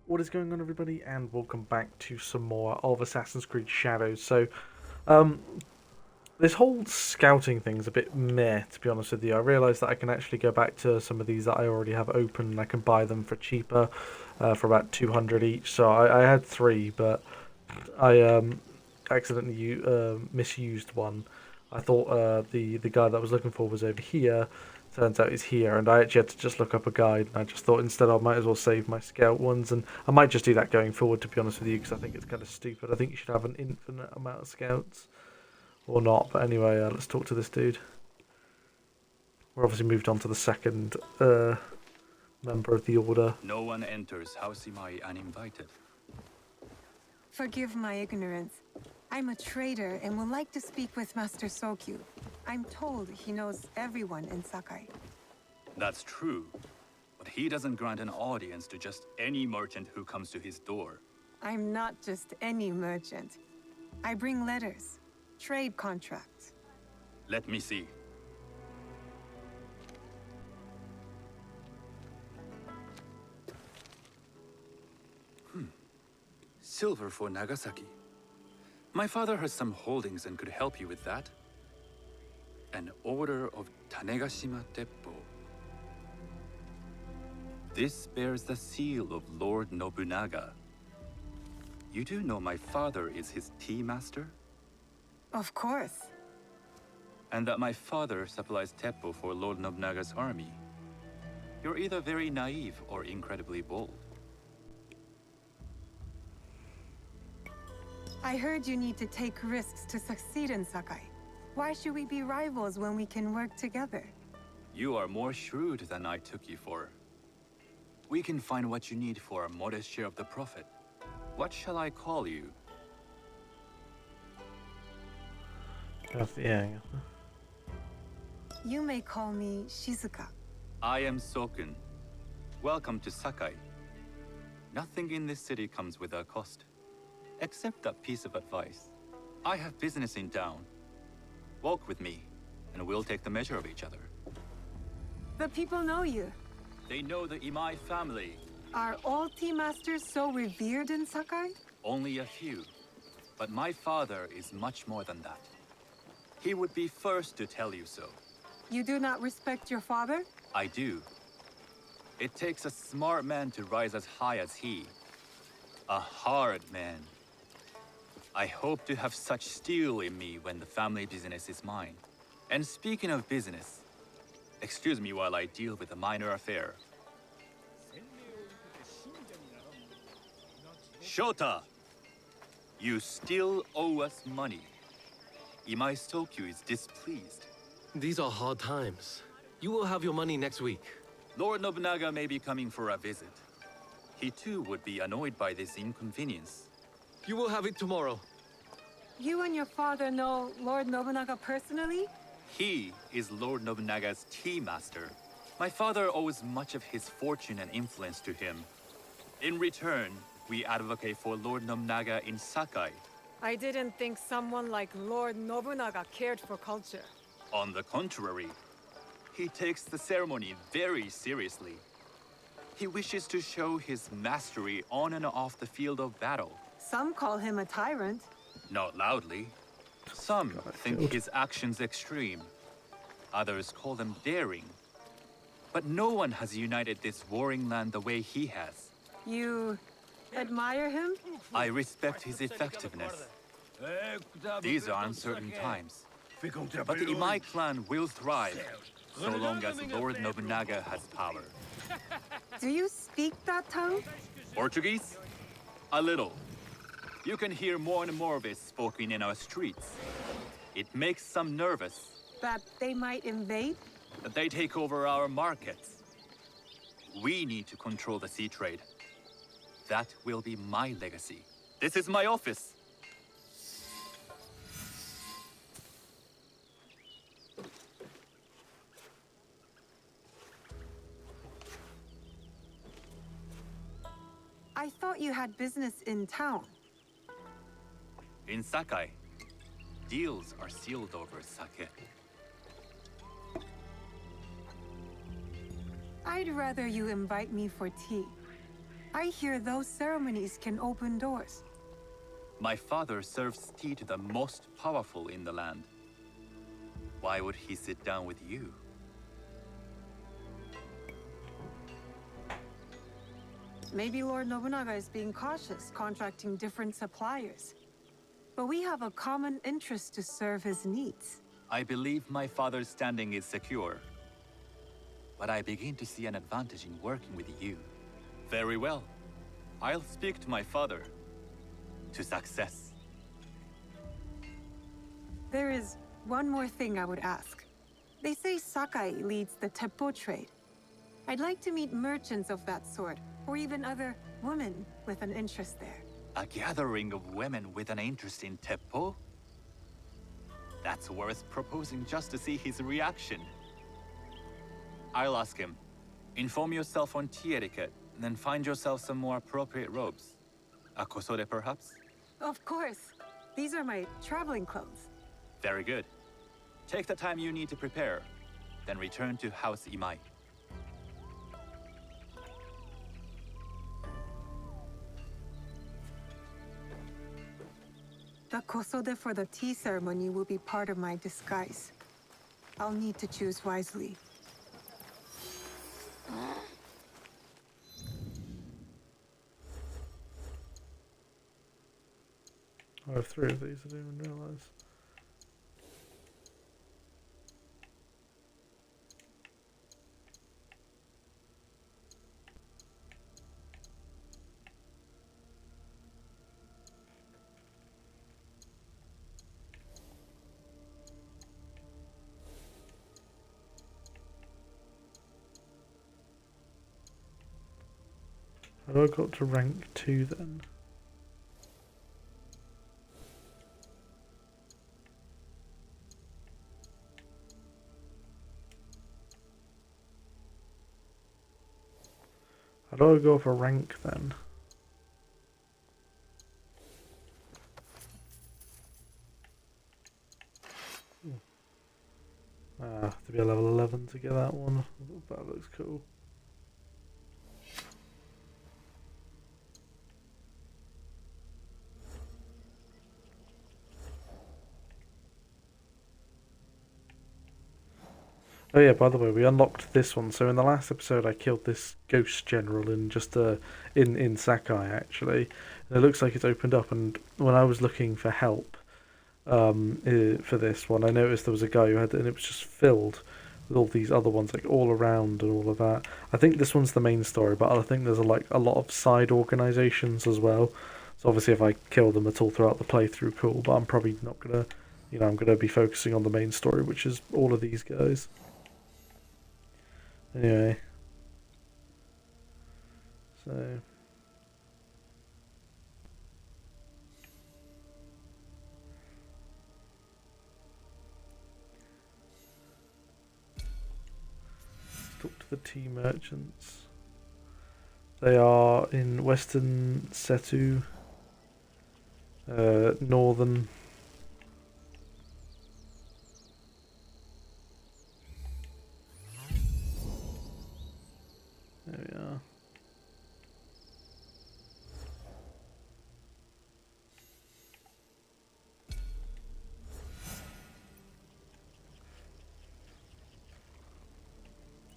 What is going on, everybody, and welcome back to some more of Assassin's Creed Shadows. Um, this whole scouting thing's a bit meh, to be honest with you. I realise that I can actually go back to some of these that I already have open, and I can buy them for cheaper, for about 200 each. So I had three, but I accidentally misused one. I thought the guy that I was looking for was over here. Turns out he's here, and I actually had to just look up a guide, and I just thought instead I might as well save my scout ones, and I might just do that going forward, to be honest with you, because I think it's kind of stupid. I think you should have an infinite amount of scouts, or not, but anyway, let's talk to this dude. We're obviously moved on to the second member of the order. No one enters House Imai uninvited. Forgive my ignorance. I'm a trader and would like to speak with Master Sokyu. I'm told he knows everyone in Sakai. That's true, but he doesn't grant an audience to just any merchant who comes to his door. I'm not just any merchant. I bring letters, trade contracts. Let me see. Silver for Nagasaki. My father has some holdings and could help you with that. An order of Tanegashima Teppo. This bears the seal of Lord Nobunaga. You do know my father is his tea master? Of course. And that my father supplies Teppo for Lord Nobunaga's army. You're either very naive or incredibly bold. I heard you need to take risks to succeed in Sakai. Why should we be rivals when we can work together? You are more shrewd than I took you for. We can find what you need for a modest share of the profit. What shall I call you? Yeah. You may call me Shizuka. I am Sokun. Welcome to Sakai. Nothing in this city comes without cost. Except that piece of advice. I have business in town. Walk with me, and we'll take the measure of each other. The people know you. They know the Imai family. Are all tea masters so revered in Sakai? Only a few. But my father is much more than that. He would be first to tell you so. You do not respect your father? I do. It takes a smart man to rise as high as he. A hard man. I hope to have such steel in me when the family business is mine. And speaking of business, excuse me while I deal with a minor affair. Shota! You still owe us money. Imai Sokyu is displeased. These are hard times. You will have your money next week. Lord Nobunaga may be coming for a visit. He too would be annoyed by this inconvenience. You will have it tomorrow. You and your father know Lord Nobunaga personally? He is Lord Nobunaga's tea master. My father owes much of his fortune and influence to him. In return, we advocate for Lord Nobunaga in Sakai. I didn't think someone like Lord Nobunaga cared for culture. On the contrary, he takes the ceremony very seriously. He wishes to show his mastery on and off the field of battle. Some call him a tyrant. Not loudly. Some think his actions extreme. Others call them daring. But no one has united this warring land the way he has. You admire him? I respect his effectiveness. These are uncertain times. But the Imai clan will thrive, so long as Lord Nobunaga has power. Do you speak that tongue? Portuguese? A little. You can hear more and more of it spoken in our streets. It makes some nervous That they might invade? that they take over our markets. We need to control the sea trade. That will be my legacy. This is my office. I thought you had business in town. In Sakai, deals are sealed over sake. I'd rather you invite me for tea. I hear those ceremonies can open doors. My father serves tea to the most powerful in the land. Why would he sit down with you? Maybe Lord Nobunaga is being cautious, contracting different suppliers. But we have a common interest to serve his needs. I believe my father's standing is secure. But I begin to see an advantage in working with you. Very well. I'll speak to my father. To success. There is one more thing I would ask. They say Sakai leads the Teppo trade. I'd like to meet merchants of that sort, or even other women with an interest there. A gathering of women with an interest in Teppo? That's worth proposing just to see his reaction. I'll ask him. Inform yourself on tea etiquette, then find yourself some more appropriate robes. A kosode, perhaps? Of course. These are my traveling clothes. Very good. Take the time you need to prepare, then return to House Imai. The kosode for the tea ceremony will be part of my disguise. I'll need to choose wisely. I have 3 of these, I didn't even realise. How do I got to rank 2 then? How do I go for rank then? To be a level 11 to get that one. That looks cool. Oh yeah, by the way, we unlocked this one. So in the last episode, I killed this ghost general in just in Sakai actually. And it looks like it's opened up. And when I was looking for help for this one, I noticed there was a guy who had it, and it was just filled with all these other ones, like all around and all of that. I think this one's the main story, but I think there's a lot of side organizations as well. So obviously, if I kill them at all throughout the playthrough, cool. But I'm probably not gonna, I'm gonna be focusing on the main story, which is all of these guys. Anyway, so talk to the tea merchants. They are in Western Setu, Northern. There we are.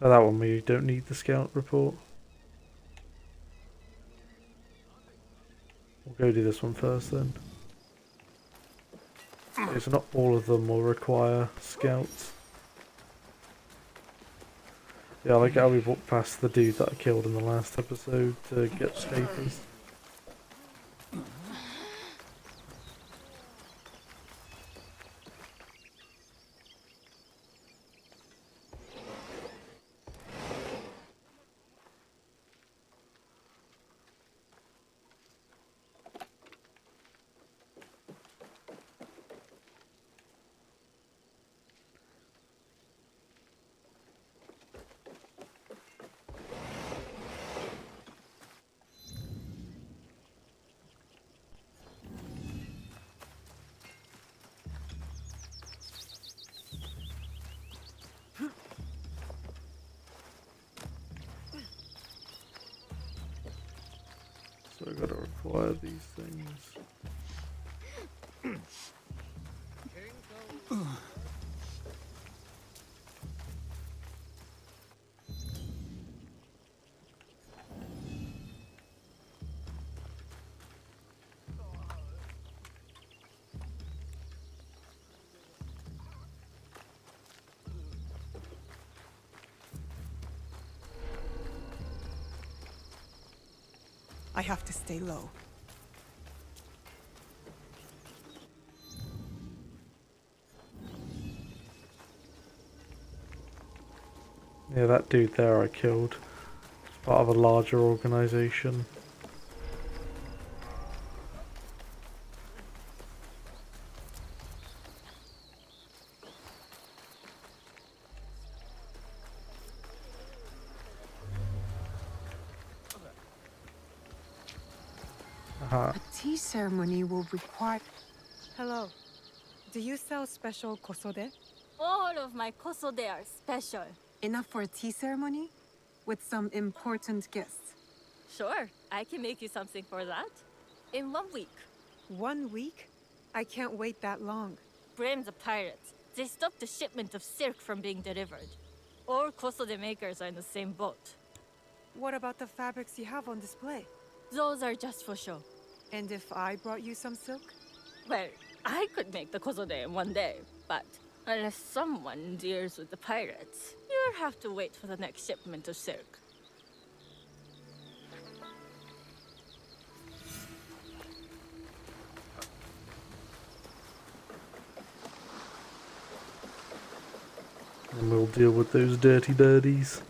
Oh, that one we don't need the scout report. We'll go do this one first then. Okay, so not all of them will require scouts. Yeah, I like how we walked past the dude that I killed in the last episode to get the papers. I gotta acquire these things. I have to stay low. Yeah, that dude there I killed. It's part of a larger organization. A tea ceremony will require... Hello. Do you sell special kosode? All of my kosode are special. Enough for a tea ceremony? With some important guests. Sure, I can make you something for that. In 1 week. 1 week? I can't wait that long. Blame the pirates. They stopped the shipment of silk from being delivered. All kosode makers are in the same boat. What about the fabrics you have on display? Those are just for show. And if I brought you some silk? Well, I could make the kosode in 1 day, but unless someone deals with the pirates, you'll have to wait for the next shipment of silk. And we'll deal with those dirty dirties.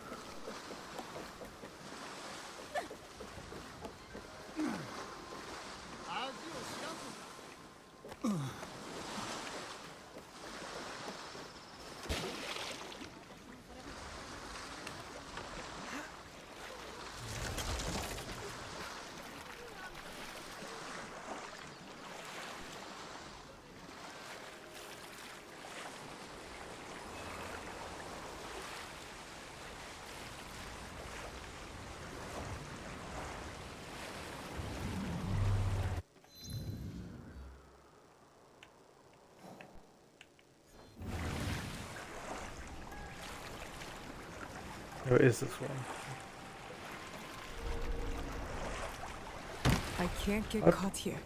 Oh, it is this one. I can't get caught here.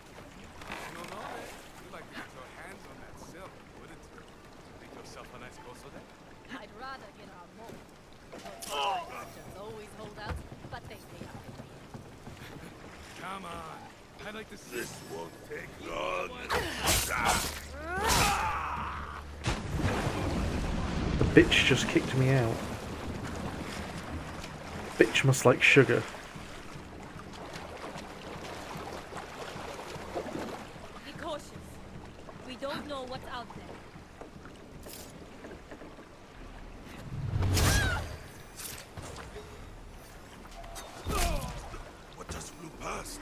I'd rather get our mold. Those always hold out, but they stay out. Come on. I'd like to see. This won't take The bitch just kicked me out. Bitch must like sugar. Be cautious. We don't know what's out there. What just flew past?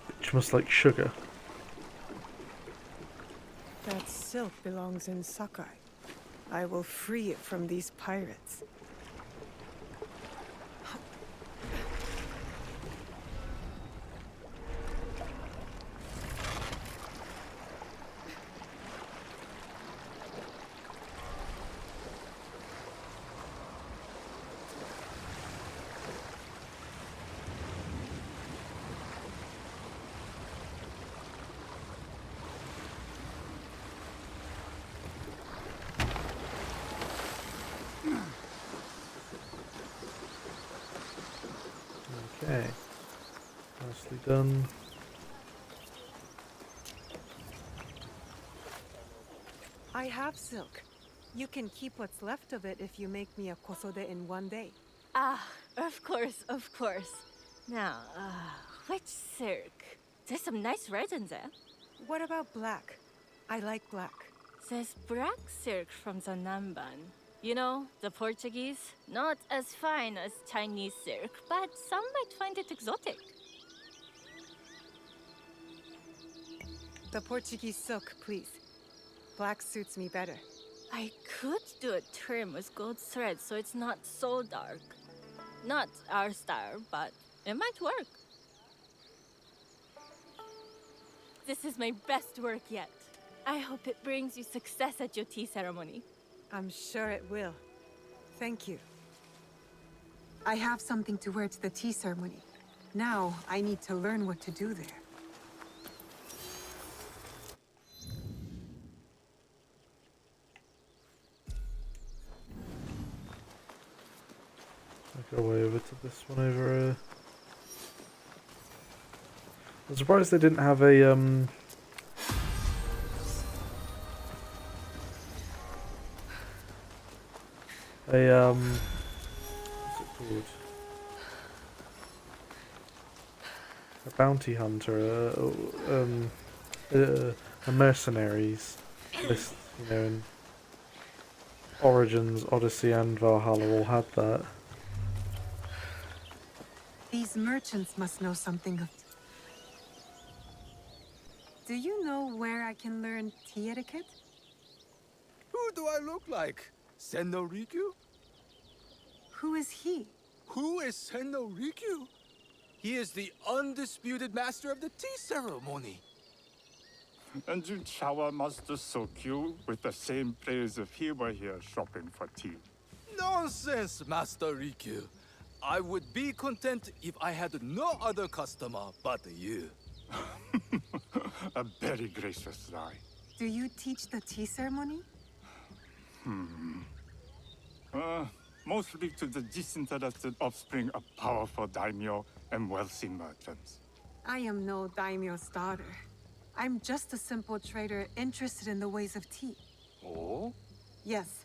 Bitch must like sugar. That silk belongs in Sakai. I will free it from these pirates. Okay. Nicely done. I have silk. You can keep what's left of it if you make me a kosode in 1 day. Ah, of course, of course. Now, which silk? There's some nice red in there. What about black? I like black. There's black silk from the Namban. You know, the Portuguese, not as fine as Chinese silk, but some might find it exotic. The Portuguese silk, please. Black suits me better. I could do a trim with gold thread so it's not so dark. Not our style, but it might work. This is my best work yet. I hope it brings you success at your tea ceremony. I'm sure it will. Thank you. I have something to wear to the tea ceremony. Now, I need to learn what to do there. I'll go way over to this one over here. I'm surprised they didn't have a what's it called? A bounty hunter, a mercenaries list, you know, in Origins, Odyssey and Valhalla all had that. These merchants must know something of... Do you know where I can learn tea etiquette? Who do I look like? Sendo Rikyu? Who is he? Who is Sendo Rikyu? He is the undisputed master of the tea ceremony. And you shower Master Sokyu with the same praise if he were here shopping for tea. Nonsense, Master Rikyu. I would be content if I had no other customer but you. A very gracious lie. Do you teach the tea ceremony? Mostly to the disinterested offspring of powerful daimyo and wealthy merchants. I am no daimyo's daughter. I'm just a simple trader interested in the ways of tea. Oh? Yes,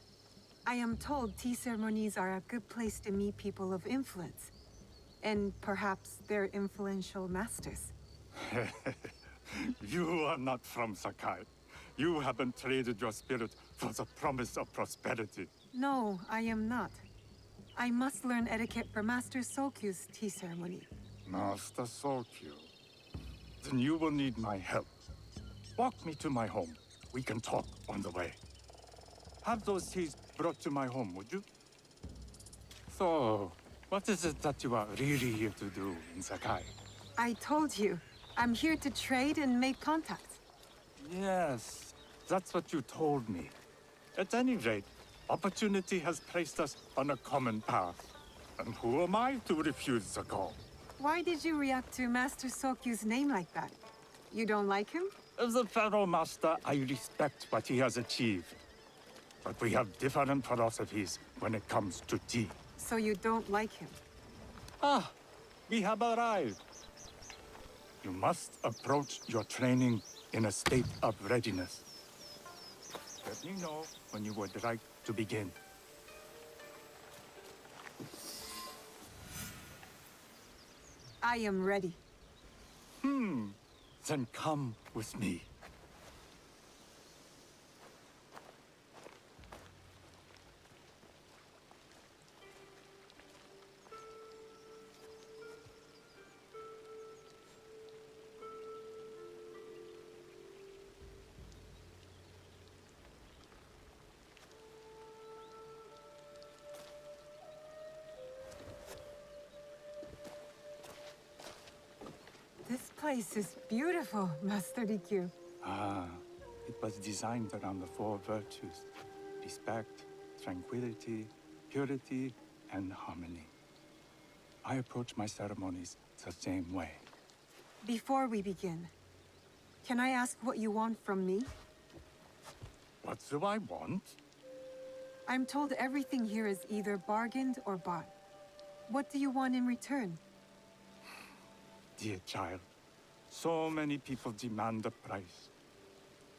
I am told tea ceremonies are a good place to meet people of influence. And perhaps their influential masters. You are not from Sakai. You haven't traded your spirit for the promise of prosperity. No, I am not. I must learn etiquette for Master Sokyu's tea ceremony. Master Sokyu. Then you will need my help. Walk me to my home. We can talk on the way. Have those teas brought to my home, would you? So, what is it that you are really here to do in Sakai? I told you, I'm here to trade and make contacts. Yes, that's what you told me. At any rate, opportunity has placed us on a common path. And who am I to refuse the call? Why did you react to Master Sokyu's name like that? You don't like him? As a Pharaoh Master, I respect what he has achieved. But we have different philosophies when it comes to tea. So you don't like him? Ah, we have arrived. You must approach your training in a state of readiness. Let me know when you would like to begin. I am ready. Then come with me. This place is beautiful, Master Rikyu. Ah, it was designed around the four virtues: respect, tranquility, purity, and harmony. I approach my ceremonies the same way. Before we begin, can I ask what you want from me? What do I want? I'm told everything here is either bargained or bought. What do you want in return? Dear child, so many people demand a price.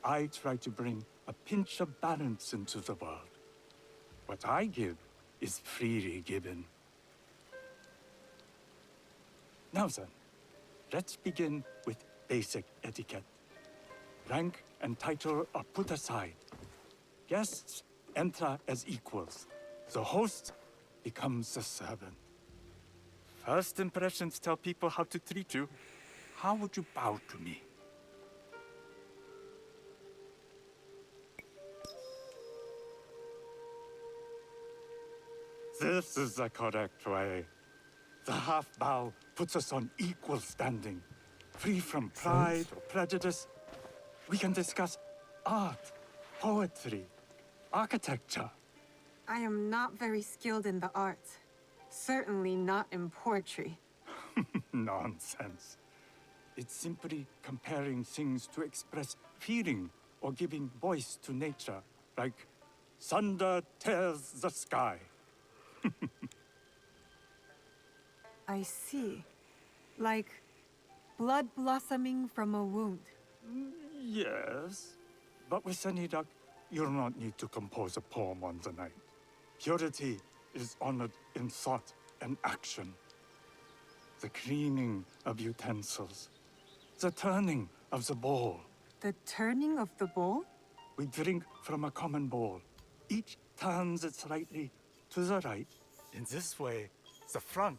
I try to bring a pinch of balance into the world. What I give is freely given. Now then, let's begin with basic etiquette. Rank and title are put aside. Guests enter as equals. The host becomes the servant. First impressions tell people how to treat you. How would you bow to me? This is the correct way. The half bow puts us on equal standing, free from pride or prejudice. We can discuss art, poetry, architecture. I am not very skilled in the arts. Certainly not in poetry. Nonsense. It's simply comparing things to express feeling or giving voice to nature, like thunder tears the sky. I see. Like blood blossoming from a wound. Yes, but with Senidak, you'll not need to compose a poem on the night. Purity is honored in thought and action. The cleaning of utensils, the turning of the bowl. The turning of the bowl? We drink from a common bowl. Each turns it slightly to the right. In this way, the front,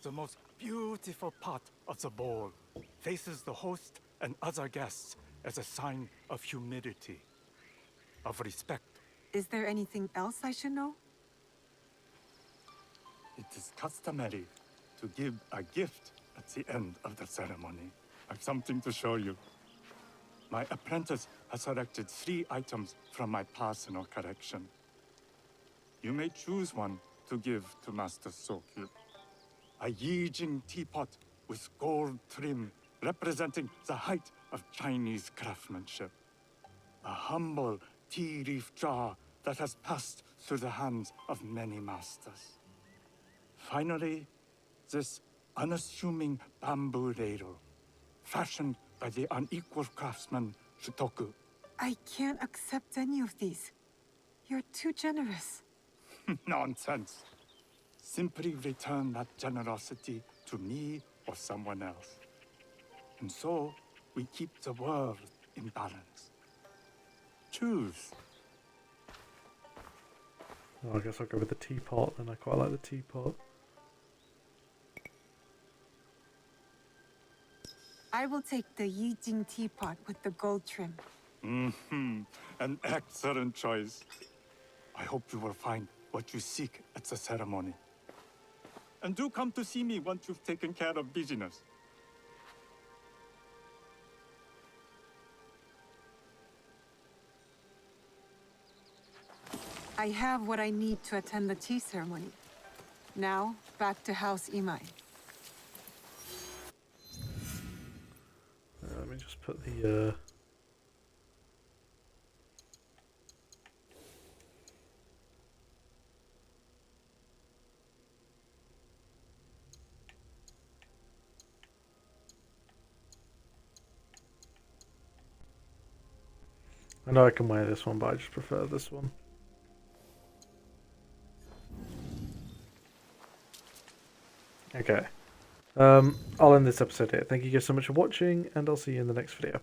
the most beautiful part of the bowl, faces the host and other guests as a sign of humility, of respect. Is there anything else I should know? It is customary to give a gift at the end of the ceremony. I've something to show you. My apprentice has selected 3 items from my personal collection. You may choose one to give to Master Sokyu. A Yijing teapot with gold trim representing the height of Chinese craftsmanship. A humble tea leaf jar that has passed through the hands of many masters. Finally, this unassuming bamboo ladle, fashioned by the unequal craftsman Shutoku. I can't accept any of these. You're too generous. Nonsense. Simply return that generosity to me or someone else. And so, we keep the world in balance. Choose. Oh, I guess I'll go with the teapot, and I quite like the teapot. I will take the Yijing teapot with the gold trim. An excellent choice. I hope you will find what you seek at the ceremony. And do come to see me once you've taken care of business. I have what I need to attend the tea ceremony. Now, back to House Imai. Let me just put the I know I can wear this one, but I just prefer this one. Okay. I'll end this episode here. Thank you guys so much for watching, and I'll see you in the next video.